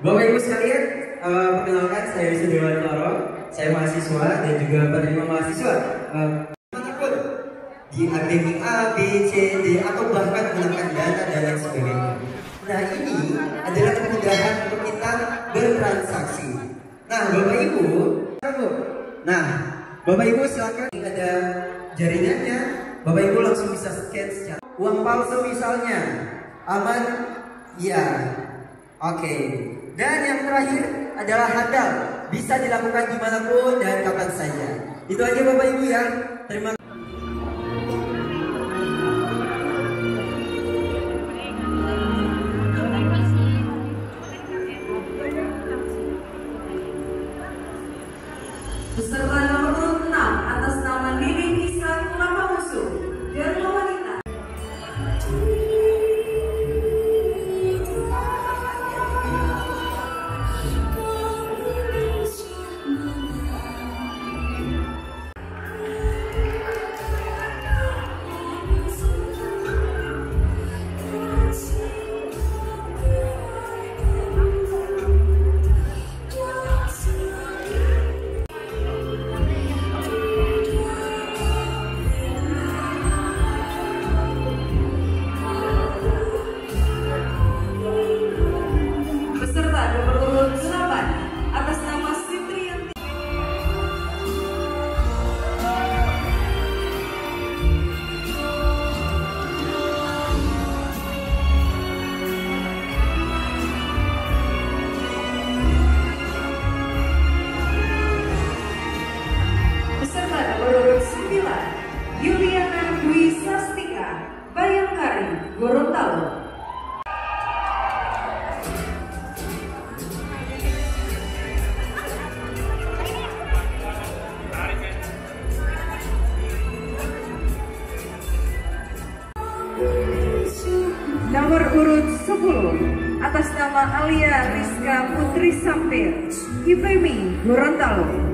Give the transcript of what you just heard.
Bapak Ibu sekalian, perkenalkan saya Sudirwan Klaro, saya mahasiswa dan juga penerima mahasiswa. Manapun di akademi A, B, C, D atau bahkan menggunakan data dan lain sebagainya. Nah ini adalah kemudahan untuk kita bertransaksi. Nah Bapak Ibu, Bapak Ibu silakan ada jaringannya. Bapak Ibu langsung bisa scan secara uang palsu misalnya, aman? Iya. Oke. Dan yang terakhir adalah handal, bisa dilakukan dimanapun dan kapan saja. Itu aja Bapak Ibu ya. Terima kasih. Peserta nomor 6 atas nama Nining Islam Lamamusu dan wanita. Yuliana Dwi Sastika, Bayangkari, Gorontalo. Nomor urut 10 atas nama Alia Rizka Putri Sampir, IPMI, Gorontalo.